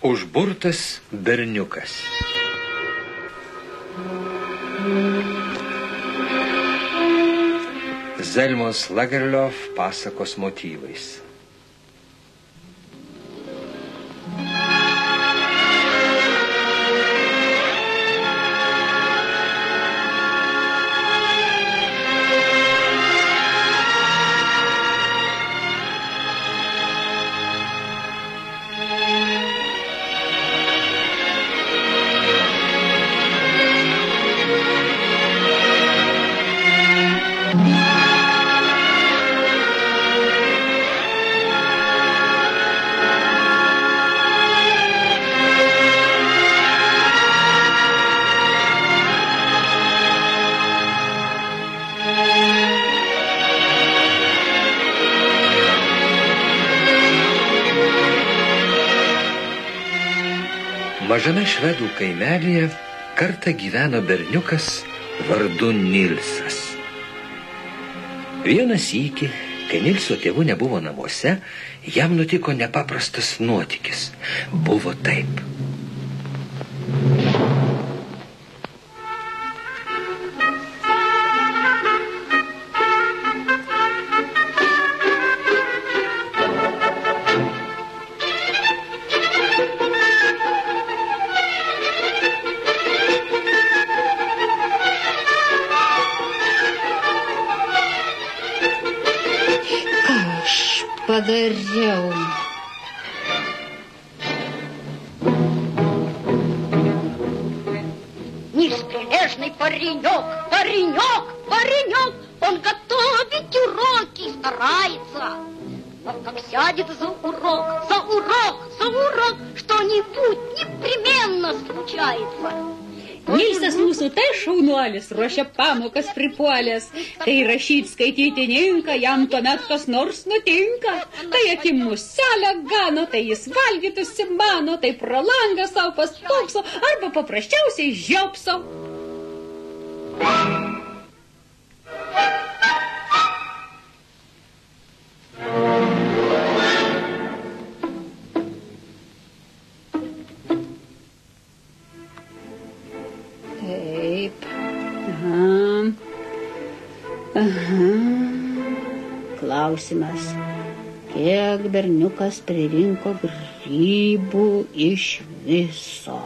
Užburtas berniukas. Zelmos Lagerliof pasakos motyvais. Mažame švedų kaimelyje kartą gyveno berniukas vardu Nilsas. Vieną sykį, kai Nilso tėvų nebuvo namuose, jam nutiko nepaprastas nuotykis. Buvo taip. Padariau. Неспешный паренек, он готовить уроки старается. Но как сядет за урок, что-нибудь непременно случается. Nilsas mūsų tai šaunuolis, ruošia pamokas pripuolės. Kai rašyt skaityti ninka, jam tuomet kas nors nutinka. Tai akim muselę gano, tai jis valgyt užsimano, tai pro langą savo pastopso, arba paprasčiausiai žiopso. Klausimas, kiek berniukas pririnko grybų iš viso?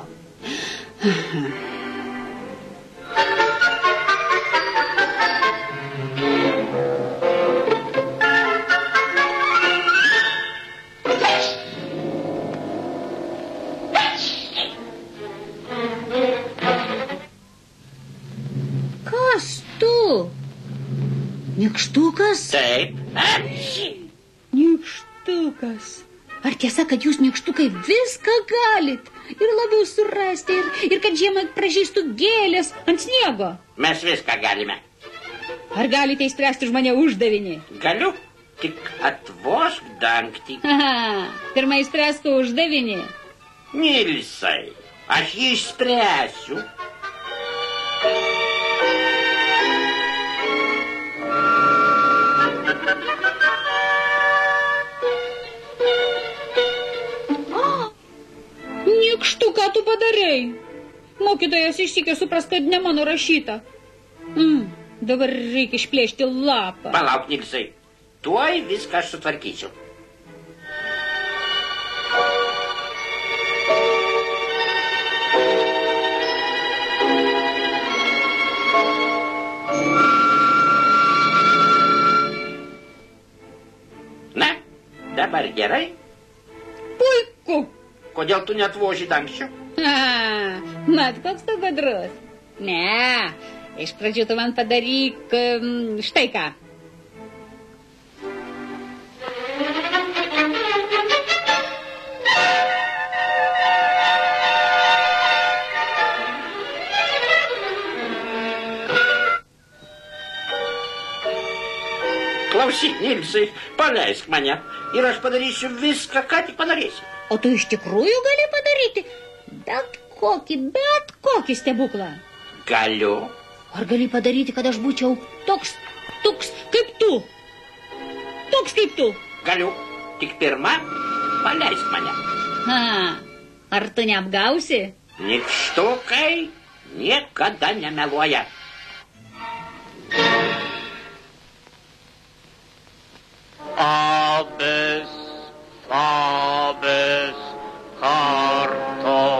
Kas tu? Nykštukas? Taip. Nykštukas. Ar tiesa, kad jūs nykštukai viską galit? Ir labiau surasti, ir kad žiemą pražystų gėlės ant sniego? Mes viską galime. Ar galite įspręsti už mane uždavinį? Galiu, tik atvožk dangtį. Pirmai įspręsku uždavinį. Nilsai, aš jį išspręsiu. Nykštu, ką tu padarei? Mokytojas išsikė supras, kad ne mano rašyta. Dabar reikia išplėšti lapą. Palauk, Nilsai, tuoj viską aš sutvarkysiu. Na, dabar gerai? Puiku. Kodėl tu netvoži dangčio? Mat, koks tu gadrus. Ne, iš pradžių tu man padaryk štai ką. Klausyk, Nilsai, paleisk mane ir aš padarysiu viską, ką tik panorėsiu. O tu iš tikrųjų gali padaryti bet kokį stebuklą? Galiu. Ar gali padaryti, kad aš būčiau toks kaip tu? Toks kaip tu? Galiu. Tik pirma, paleisk mane. Ar tu neapgausi? Nykštukai niekada nemeluoja. Abis, abis, kartoflabis.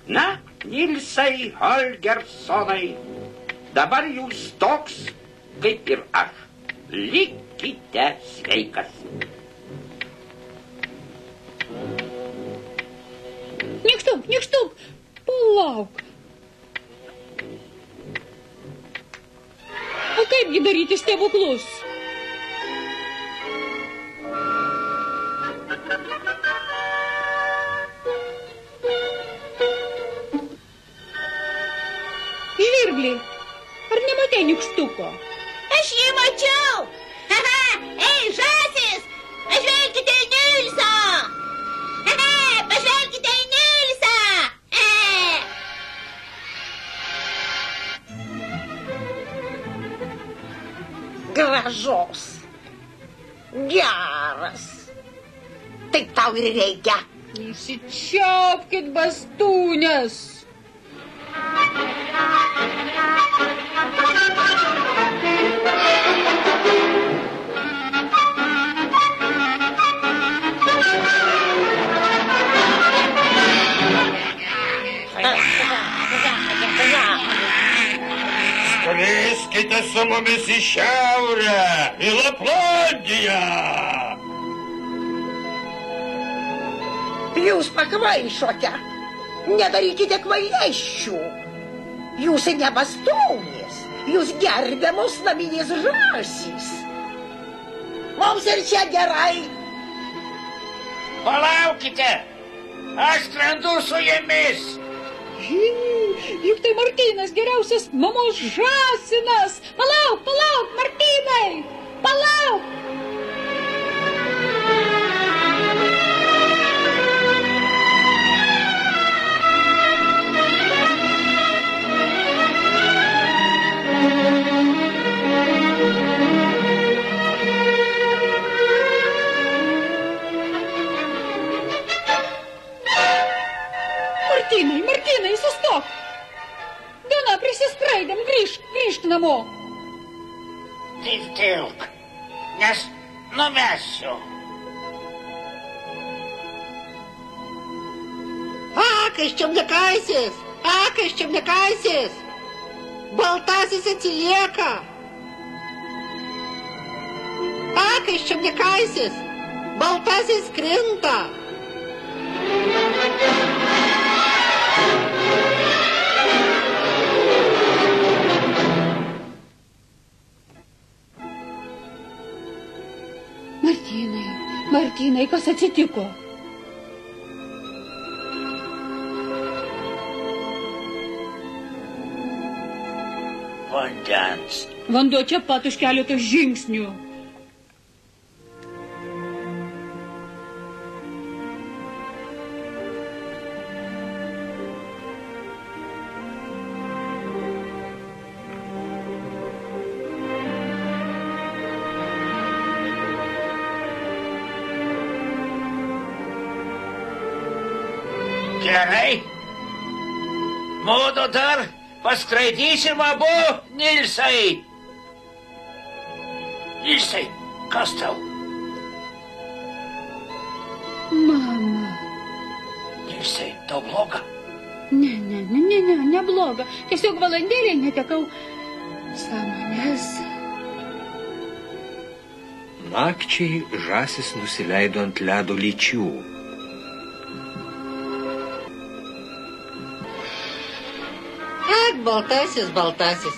Na, Nilsai Holgersonai, dabar jūs toks, kaip ir aš. Likite sveikas. Nykštuk, palauk. O kaipgi daryti stebuklus? Žvirblį, ar nematei nykštuko? Aš jį mačiau. Ei, žąsis, pažvelkite į Nilsą. Pažvelkite į Nilsą. Gražus. Geras. Taip tau ir reikia. Įsičiaupkit bastūnes. Skriskite su mumis į šiaurę, į Laplandiją. Jūs pakvaišote. Nedarykite kvailesčių. Jūs ne bastūnės. Jūs gerbiamos naminės žąsys. Mums ir čia gerai. Palaukite, aš skrendu su jumis. Juk tai Martynas, geriausias mamos žąsinas. Palauk, Martynai, palauk. Martynai, sustok! Gana, prisiskraidėm, grįžk namo. Tilk, nes numesiu. Kas čia mnekaisis? Baltasis atsilieka. Kas čia mnekaisis? Baltasis krinta. Martynai, kas atsitiko? Vandens. Vanduo čia pat už keletos žingsnių. Gerai. Mudu dar paskraidysim abu, Nilsai. Nilsai, kas tau? Mama. Nilsai, tau bloga? Ne, bloga. Tiesiog valandėlį netekau sąmonės. Nakčiai žąsis nusileido ant ledo lyčių. Baltasis.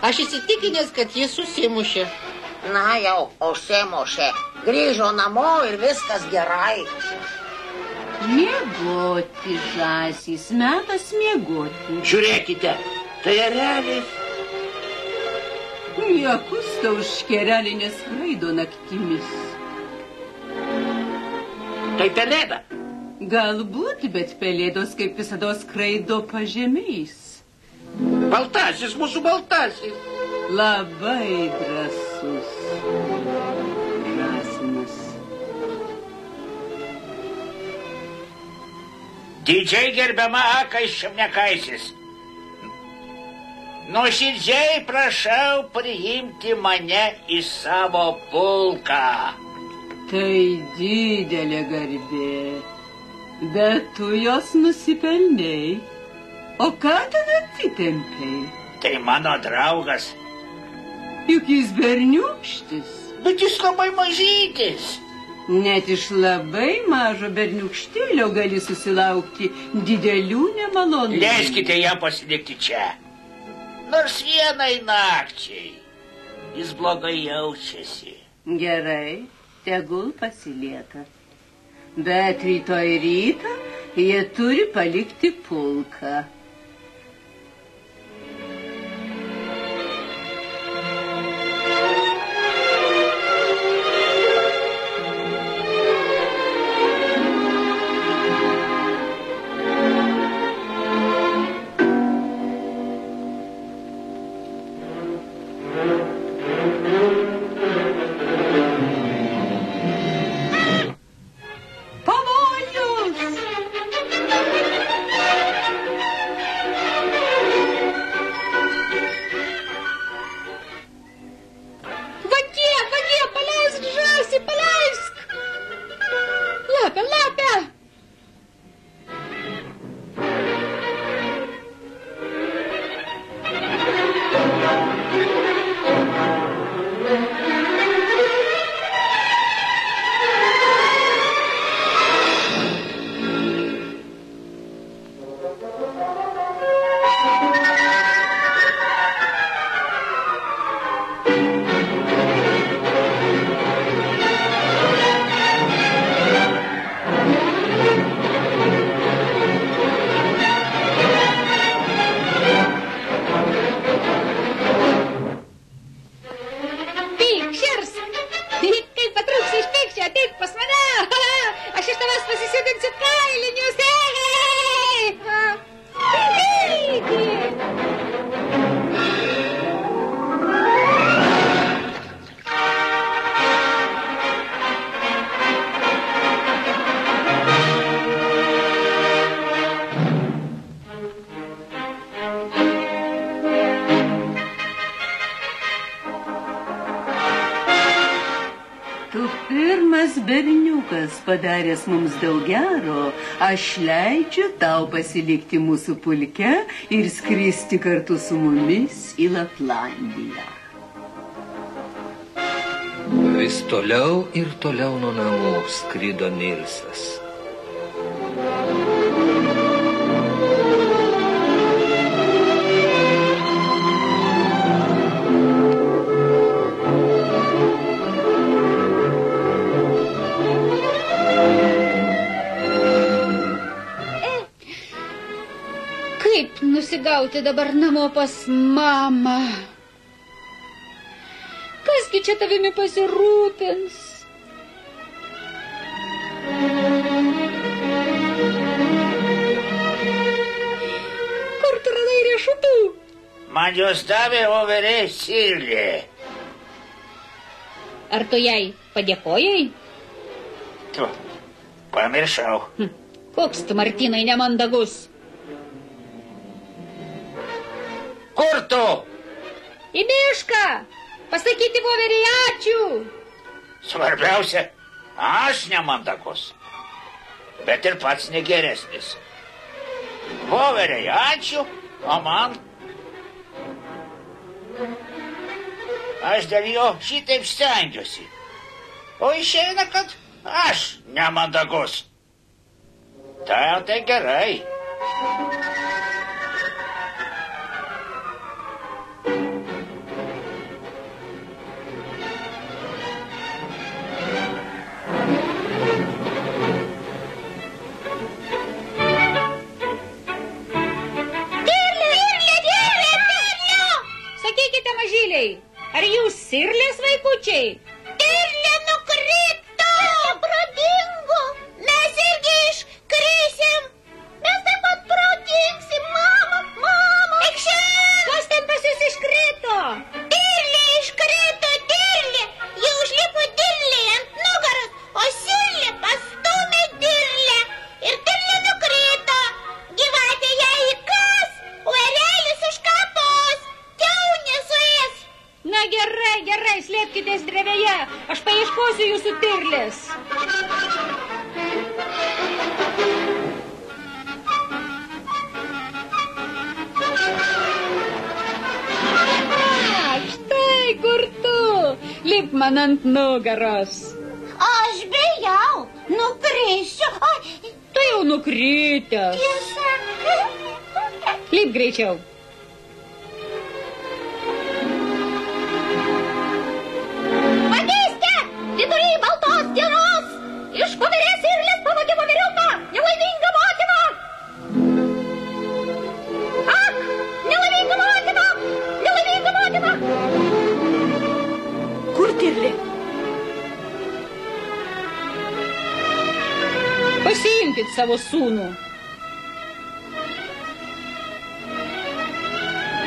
Aš įsitikinęs, kad jis susimušė. Na jau, užsimušė. Grįžo namo ir viskas gerai. Miegoti, žąsys, metas miegoti. Žiūrėkite, tai erelis. Niekus tau škerelį neskraido naktimis. Tai pelėda. Galbūt, bet pelėdos kaip visada skraido pažemiais. Baltasis, mūsų baltasis. Labai drąsus žąsinas. Didžiai gerbiama Akais Šemniakaisis. Nuoširdžiai prašau priimti mane į savo pulką. Tai didelė garbė, bet tu jos nusipelnei. O ką ten atsitempei? Tai mano draugas. Juk jis berniūkštis. Bet jis labai mažytis. Net iš labai mažo berniūkštėlio gali susilaukti didelių nemalonumų. Leiskite ją pasilikti čia. Nors vienai nakčiai. Jis blogai jaučiasi. Gerai, tegul pasilieka. Bet rytoj rytą jie turi palikti pulką. Berniukas padaręs mums daug gero, aš leidžiu tau pasilikti mūsų pulke ir skristi kartu su mumis į Laplandiją. Vis toliau ir toliau nuo namų skrido Nilsas. Nusigauti dabar namo pas mamą. Kasgi čia tavimi pasirūpins? Kur tu radai riešutų? Man jos davė voverė Sirlė. Ar tu jai padėkojai? Tu, pamiršau. Koks tu, Martynai, nemandagus? Kur tu? Į mišką! Pasakyti voveriai ačiū! Svarbiausia, aš nemandagus, bet ir pats negeresnis. Voveriai ačiū, o man? Aš dėl jo šitaip stengiuosi. O išeina, kad aš nemandagus. Tai gerai. Ar jūs Sirlės vaikučiai? Sirlė nukrito! Pradingo! Mes irgi iškrisim! Mes taip pat pradingo! paimsiu jūsų tirlės. Štai kur tu, lip man ant nugaros. Aš bijau, nukrisiu. Tu jau nukritęs. Tiesa. Lip greičiau. Vagystė! Vidury baltos dienos! Iš voverės irlės pavogė voveriuką! Nelaiminga motina! Ak! Nelaiminga motina! Nelaiminga motina! Kur tirlė? Pasiimkit savo sūnų.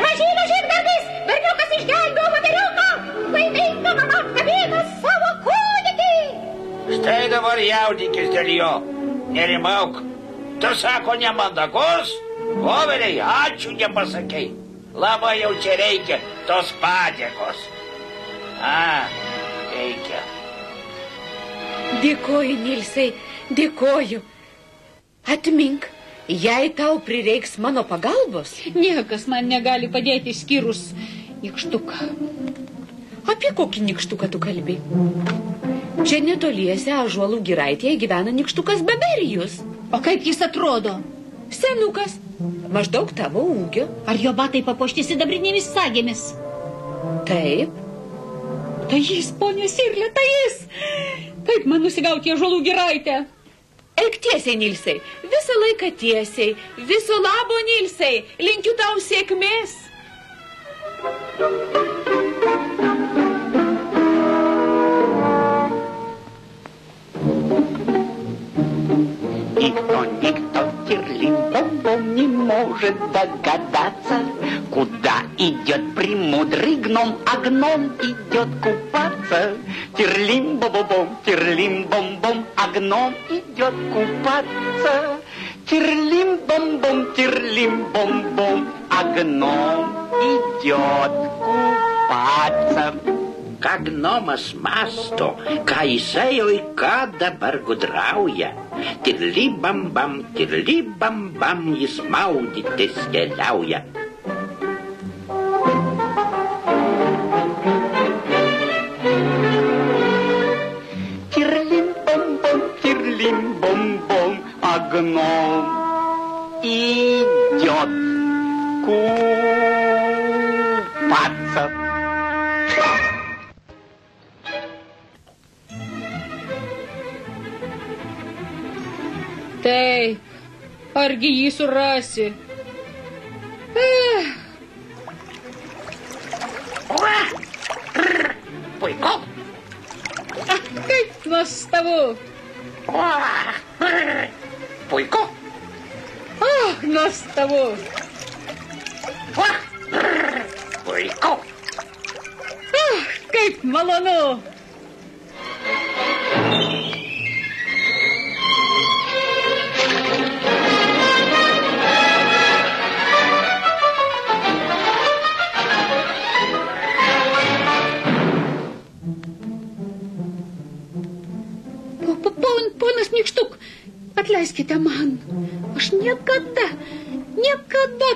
Mažylio žygdarbis! Berniukas išgelbėjo voveriuką! Laiminga mama apkabino savo kūdikį! Štai dabar jaudinkis dėl jo. Nerimauk. Tu sako nemandagus? Voveriai, ačiū nepasakei. Labai jau čia reikia tos padėkos. Reikia. Dėkoju, Nilsai, dėkoju. Atmink, jei tau prireiks mano pagalbos. Niekas man negali padėti skyrus nykštuką. Apie kokį nykštuką tu kalbi? Čia netoliese ąžuolų giraitėje gyvena nykštukas Beberijus. O kaip jis atrodo? Senukas, maždaug tavo ūgio. Ar jo batai papuošti sidabrinėmis sagėmis? Taip. Tai jis, ponė Sirlė, tai jis. Kaip man nusigauti ąžuolų giraitę? Eik tiesiai, Nilsai, visą laiką tiesiai. Viso labo, Nilsai, linkiu tau sėkmės. Никто тирлим-бом-бом не может догадаться, куда идет премудрый гном, а гном идет купаться. Тирлим-бом-бом, а гном идет купаться. Тирлим-бом-бом, а гном идет купаться. Ką gnomas masto, ką jisai jau į ką dabar gudrauja. Tirli-bam-bam, jis maudytis keliauja. Тирлим-бом-бом, а гном идет купаться. Taip, argi jį surasi? Puiku. Kaip nuostabu. Puiku. Nuostabu. Puiku. Kaip malonu. Ponas Nykštuk, atleiskite man. Aš niekada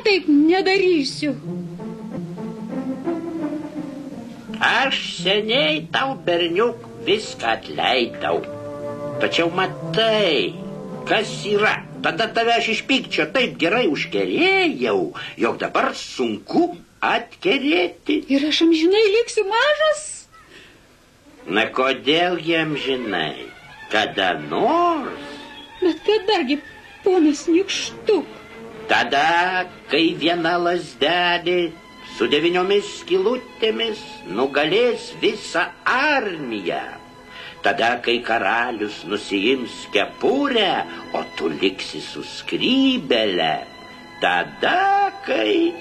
taip nedarysiu. Aš seniai tau, berniuk, viską atleidau. Tačiau matai, kas yra. Tada tave aš iš pykčio taip gerai užkerėjau, jog dabar sunku atkerėti. Ir aš amžinai liksiu mažas? Na, kodėl jam žinai? Kada nors? Bet kadagi, ponas Nykštuk? Tada, kai viena lazdelė su 9 skylutėmis nugalės visą armiją. Tada, kai karalius nusiims kepurę, o tu liksi su skrybele. Tada, kai...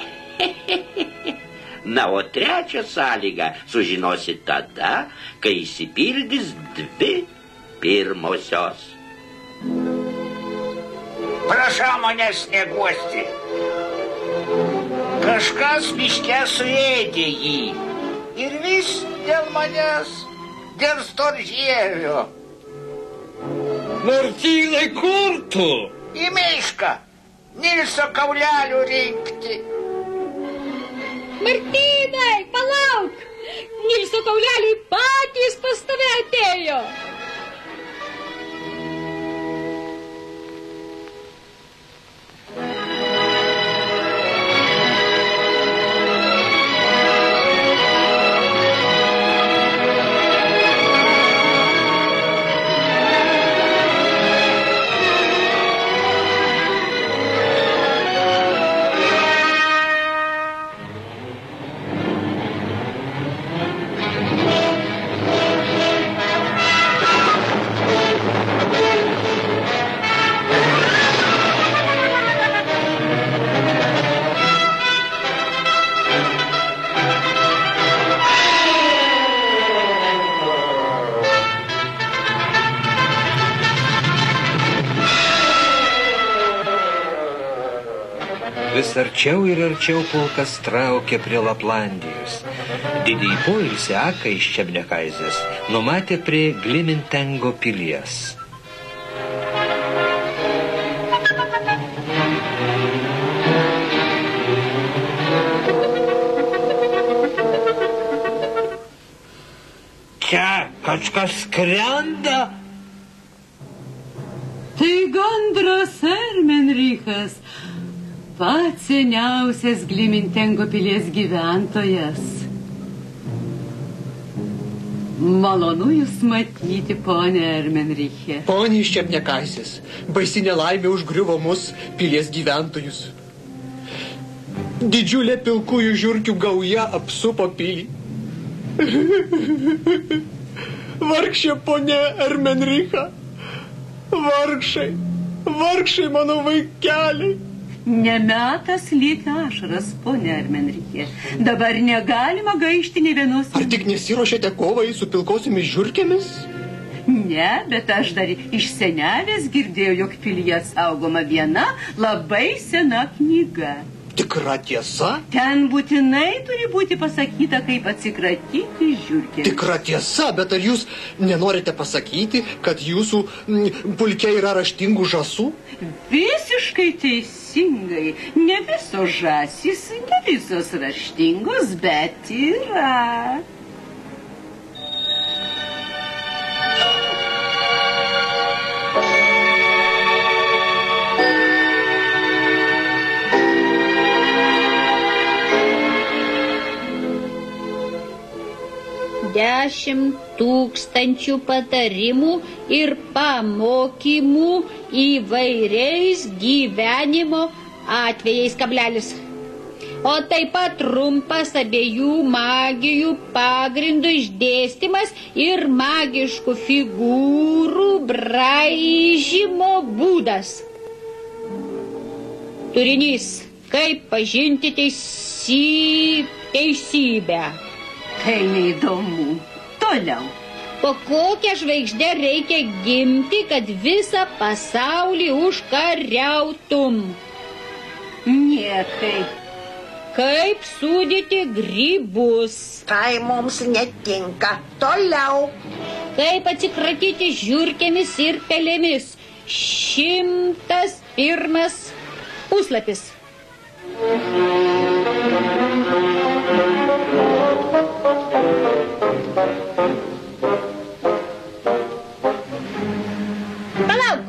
Na, o trečią sąlygą sužinosi tada, kai įsipildys 2 pirmosios. Prašau manęs neguosti. Kažkas miške suėdė jį. Ir vis dėl manęs. dėl storžievio. Martynai, kur tu? Į mišką. Nilso kaulelių rinkti. Martynai, palauk! Nilso kauleliai patys pas tave atėjo. Vis arčiau ir arčiau pulkas traukė prie Laplandijos. Didįjį poilsį Akai iš Čebnekaizės numatė prie Glimintengo pilies. Čia kažkas skrenda. Tai gandras Ermenrichas, pats seniausias Glimintengo pilies gyventojas. Malonu jūs matyti, ponė Ermenriche. Ponė iš Čebnekaizės, baisi nelaimė užgriuvo mus pilies gyventojus. Didžiulė pilkųjų žiurkių gauja apsupo pilį. Vargšė ponė Ermenricha. Vargšai mano vaikeliai. Nemetas lyg ašaras, ponė Ermenriche. Dabar negalima gaišti nė vienos. Ar tik nesiruošiate kovai su pilkosiomis žiurkėmis? Ne, bet aš dar iš senelės girdėjau, jog pilyje saugoma viena labai sena knyga. Tikra tiesa? Ten būtinai turi būti pasakyta, kaip atsikratyti žiurkėmis. Tikra tiesa, bet ar jūs nenorite pasakyti, kad jūsų pulke yra raštingų žąsų? Visiškai teisingai. Ne visos žąsys, ne visos raštingos, bet yra. Dešimt 1000 patarimų ir pamokymų įvairiais gyvenimo atvejais kablelis. O taip pat trumpas abiejų magijų pagrindų išdėstymas ir magiškų figūrų braižymo būdas. Turinys: kaip pažinti teisybę. Tai neįdomu. Toliau. Po kokią žvaigždę reikia gimti, kad visą pasaulį užkariautum? Niekaip. Kaip sūdyti grybus? Tai mums netinka. Toliau. Kaip atsikratyti žiurkėmis ir pelėmis? 101 puslapis. Palauk!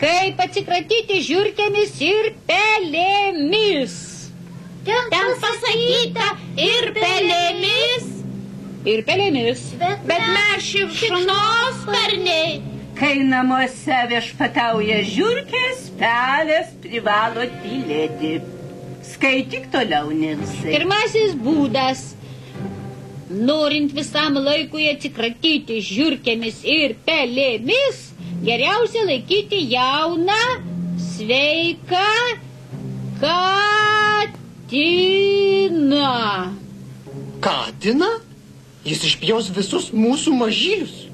Kaip atsikratyti žiurkėmis ir pelėmis? Ten pasakyta ir pelėmis. Ir pelėmis. Bet mes šikšnosparniai. Kai namuose viešpatauja žiurkės, pelės privalo tylėti. Skaityk toliau, Nilsai. Pirmasis būdas. Norint visam laikui atsikratyti žiurkėmis ir pelėmis, geriausia laikyti jauną, sveiką katiną. Katiną? Jis išpjaus visus mūsų mažylius.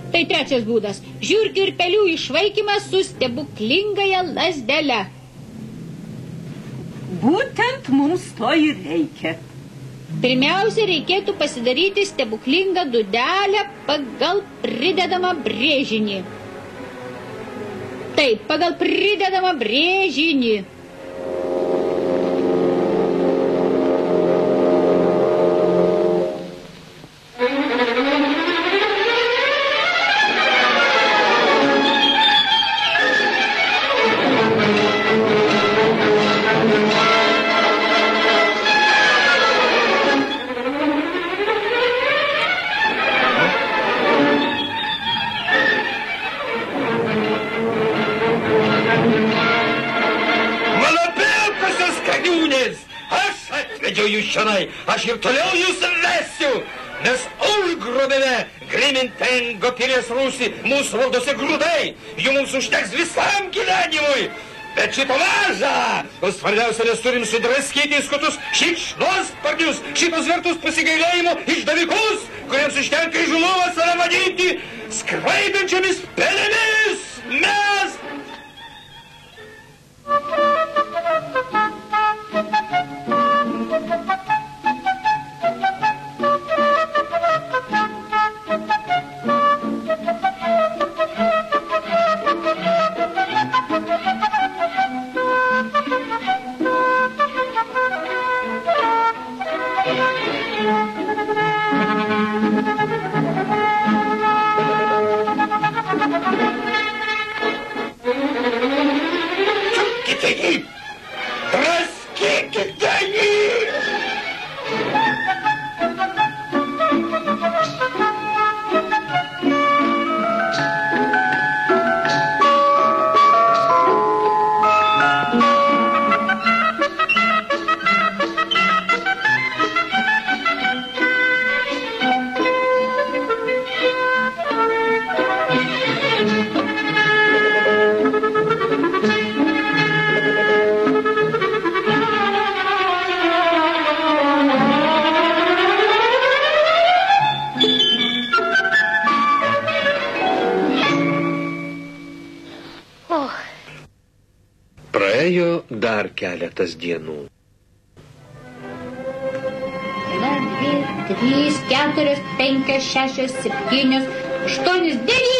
Tai trečias būdas. Žiurkių ir pelių išvaikymas su stebuklingąja lazdele. Būtent mums to ir reikia. Pirmiausia, reikėtų pasidaryti stebuklingą dūdelę pagal pridedamą brėžinį. Taip, pagal pridedamą brėžinį. Aš ir toliau jūs vesiu, nes užgrobėme Glimintengo pilies rūsį mūsų valdose grūdai. Jų mums užteks visam gyvenimui. Bet šito maža. O svarbiausia, mes turim sudraskyti skutus šikšnosparnius, šitos vertus pasigailėjimo išdavikus, kuriems užtenka įžulumo save vadinti skraidančiomis pelėmis. Mes... Praėjo dar keletas dienų. 1, 2, 3, 4, 5, 6, 7, 8, 9.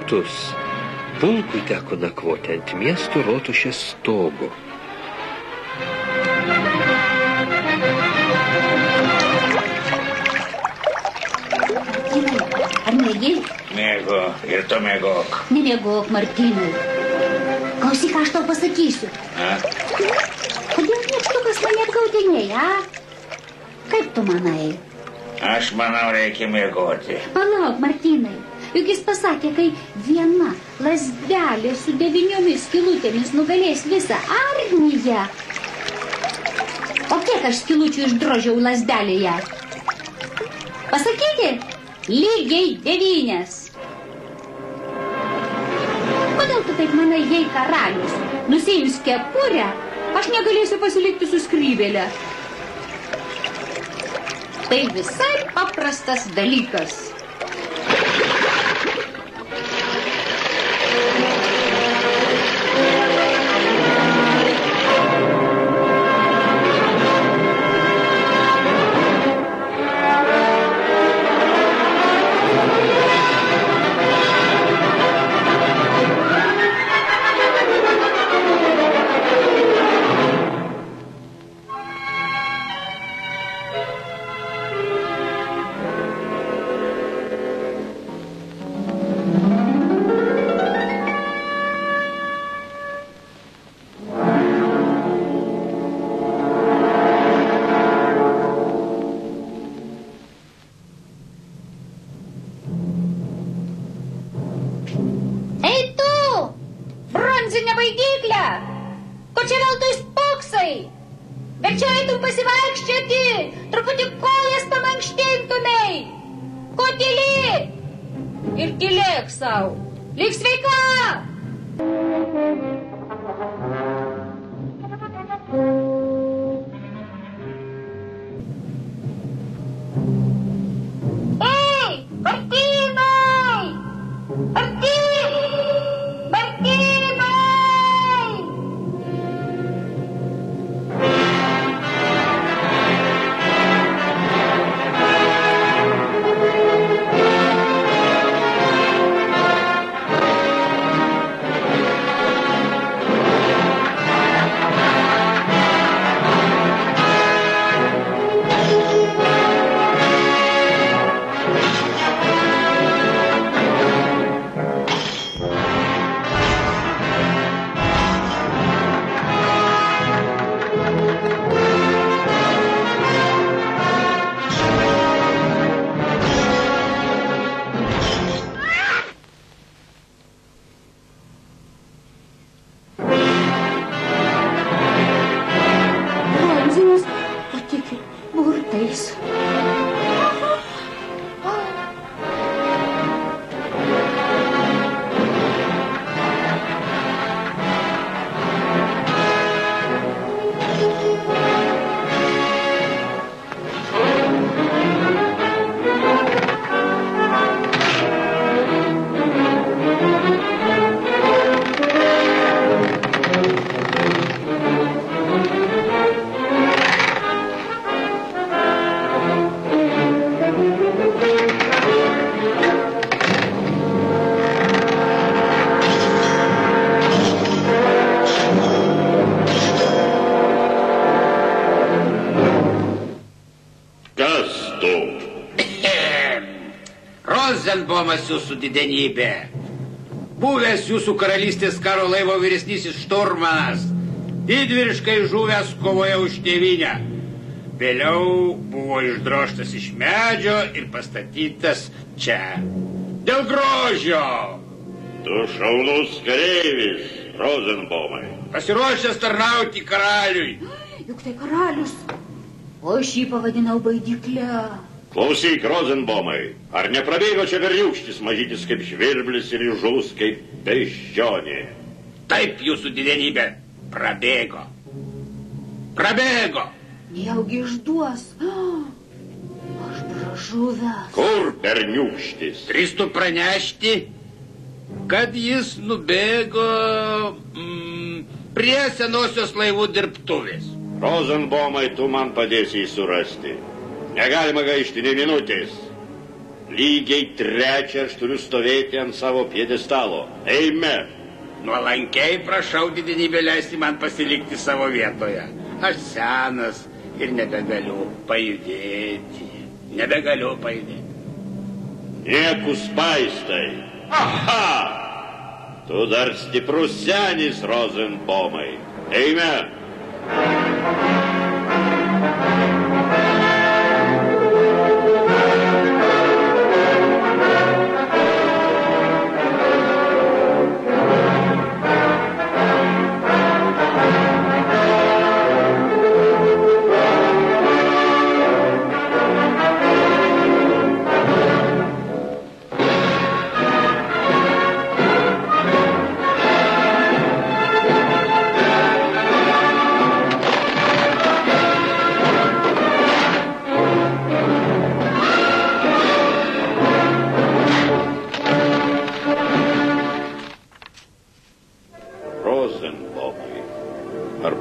Lietus. Pulkui teko nakvoti ant miesto rotušės stogo. Ar mėgi? Mėgo, ir tu mėgok. Nemėgok, Martynai. Klausyk, aš tau pasakysiu. Kodėl nykštukas mane apgaudinėja, Kaip tu manai? Aš manau, reikia mėgoti. Palauk, Martynai. Juk jis pasakė, kai viena lazdelė su 9 skylutėmis nugalės visą armiją. O kiek aš skylučių išdrožiau lazdelėje? Pasakyti? Lygiai 9. Kodėl tu taip manai, jei karalius nusiims kepurę, aš negalėsiu pasilikti su skrybėle? Tai visai paprastas dalykas. Ir tylėk sau. Lik sveika! Rozenbomas jūsų didenybė. Buvęs jūsų karalystės karo laivo vyresnysis šturmanas, didvyriškai žuvęs kovoje už tėvynę. Vėliau buvo išdroštas iš medžio ir pastatytas čia. Dėl grožio. Tu šaunus kareivis, Rozenbomai. Pasiruošęs tarnauti karaliui. Juk tai karalius. O aš jį pavadinau baidykle. Klausyk, Rozenbomai, ar neprabėgo čia berniūkštis, mažytis kaip žvirblis ir įžūlus kaip beždžionė? Taip, jūsų didenybė, prabėgo. Prabėgo. Nejaugi išduos. Aš pražuvęs. Kur berniūkštis? Drįstu pranešti, kad jis nubėgo prie senosios laivų dirbtuvės. Rozenbomai, tu man padėsi jį surasti. Negalima gaišti nė minutės. Lygiai 3 aš turiu stovėti ant savo piedestalo. Eime. Nuolankiai prašau didenybę leisti man pasilikti savo vietoje. Aš senas ir nebegaliu pajudėti. Niekus paistai. Aha! Tu dar stiprus senis, Rozenbomai. Eime.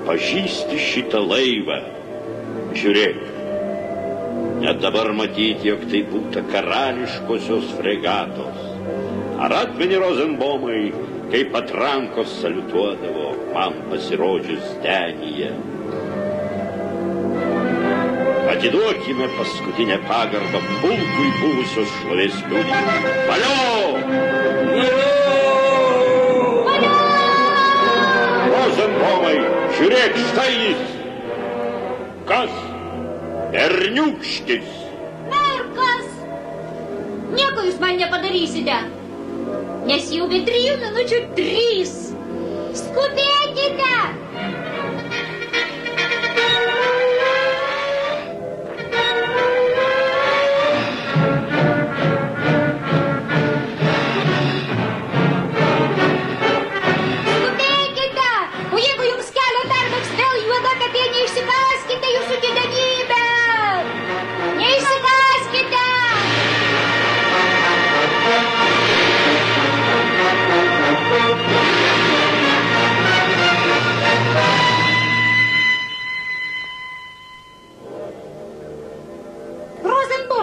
Pažįsti šitą laivą. Žiūrėk. Net dabar matyti, jog tai būta karališkosios fregatos. Ar atmeni, Rozenbomai, kaip patrankos saliutuodavo man pasirodžius denyje? Atiduokime paskutinę pagarbą pulkui buvusios šlovės liudininkų. Valio! Rozenbomai, žiūrėk, štai jis. Kas? Berniūkštis. Merkas! Nieko jūs man nepadarysite, nes jau be 3 minučių 3. Skubėkite! Skubėkite!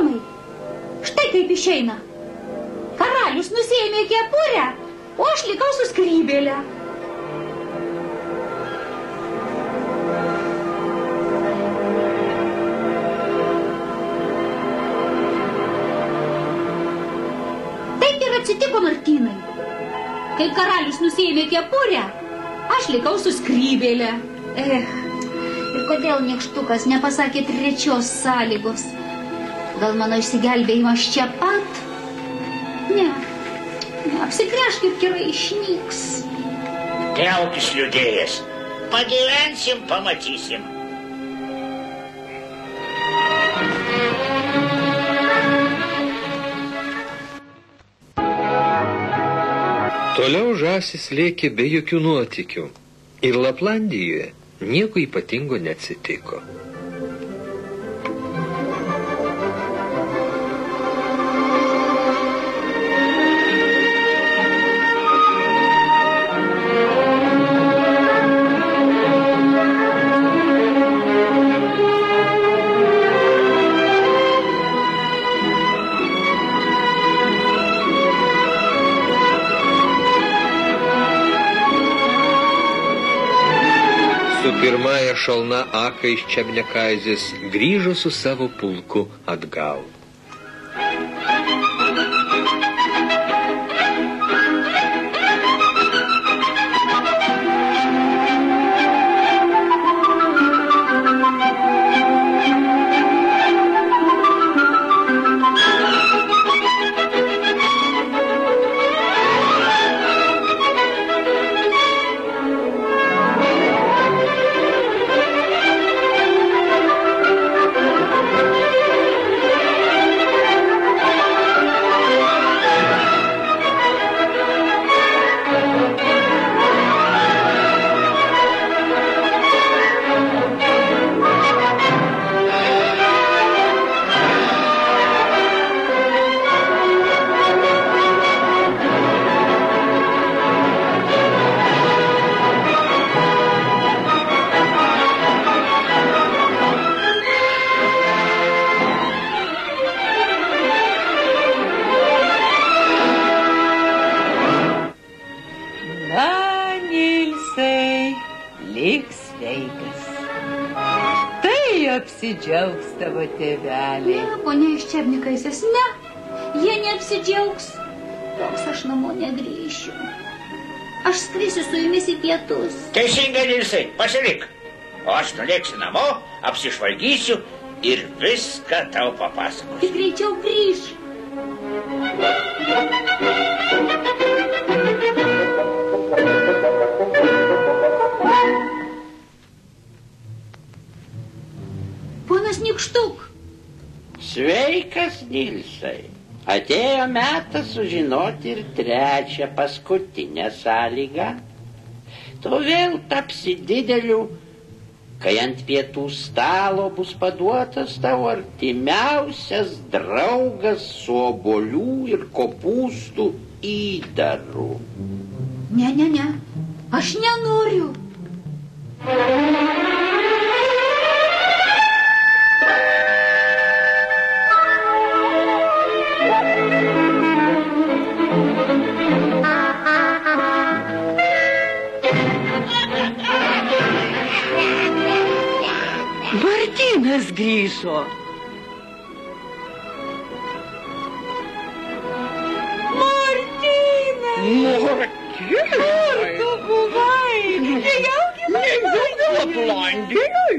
ponai, štai kaip išeina. Karalius nusiėmė kepurę, o aš likau su skrybėle. Taip ir atsitiko, Martynai. Kai karalius nusiėmė kepurę, aš likau su skrybėle. Ir kodėl nykštukas nepasakė trečios sąlygos? Gal mano išsigelbėjimas čia pat? Ne, apsigręžk ir kirai išnyks. Neaukis liūdėjas. Pagyvensim, pamatysim. Toliau žąsis lėkė be jokių nuotykių ir Laplandijoje nieko ypatingo neatsitiko. Pirmąją šalną Aką iš Čebnekaizės grįžo su savo pulku atgal. Apsidžiaugs tavo tėvelė. Ne, ponia iš Čebnekaizės, ne. Jie neapsidžiaugs. Toks aš namo negrįšiu. Aš skrisiu su jumis į pietus. Teisingai, Nilsai, pasilik. O aš nulėksiu namo, apsižvalgysiu ir viską tau papasakosiu. Tik greičiau grįš. Ponas Nykštuk. Sveikas, Nilsai. Atėjo metas sužinoti ir trečią paskutinę sąlygą. Tu vėl tapsi dideliu, kai ant pietų stalo bus paduotas tavo artimiausias draugas su obuolių ir kopūstų įdaru. Ne. Aš nenoriu. Martynas grįžo. Martynas! Kur tu buvai? Nejaugi Laplandijoj?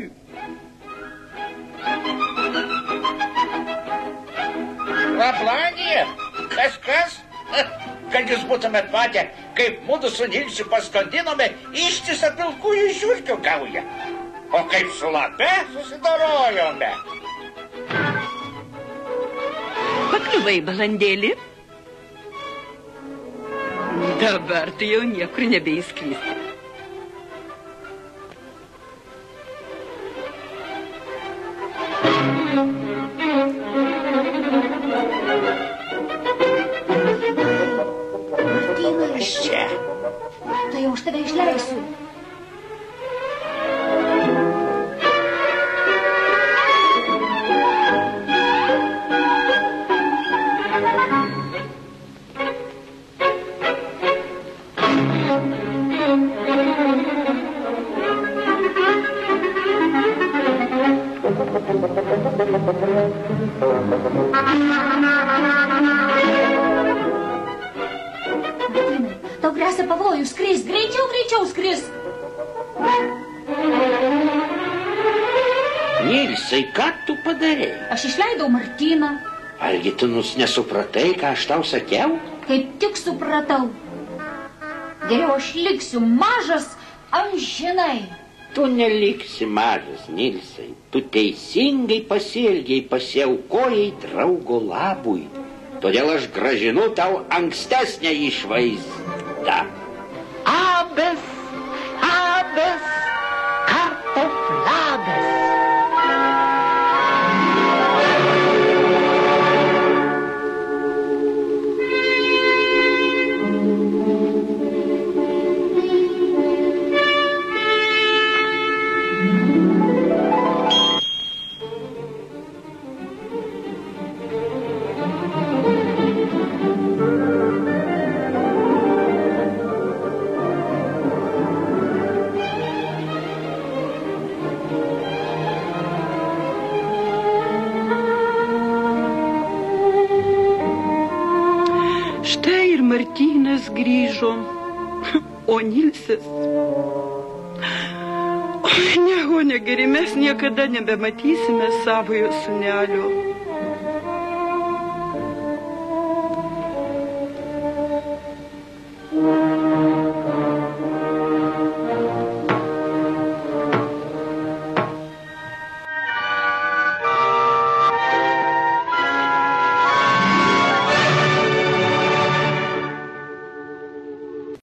Laplandija? Kas? Kad jūs būtumėt matę, kaip mudu su Nilsiu paskandinome ištisą pilkųjų žiurkių gaują. O kaip su lape susidorojome. Pakliuvai, balandėlį? Dabar tu jau niekur nebeįsklysi. Martynai. Čia. Tai aš tave išleisiu. Tau grėsia pavojus, skris, greičiau skris. Nilsai, ką tu padarei? Aš išleidau Martyną. Argi tu nesupratai, ką aš tau sakiau? Kaip tik supratau. Geriau aš liksiu mažas amžinai. Tu neliksi mažas, Nilsai. Tu teisingai pasielgiai, pasiaukojai draugo labui. Todėl aš gražinu tau ankstesnę išvaizdą. Abes, kartoflabes. Martynas grįžo, o Nilsas... Nieko negeri, mes niekada nebematysime savojo sūnelio.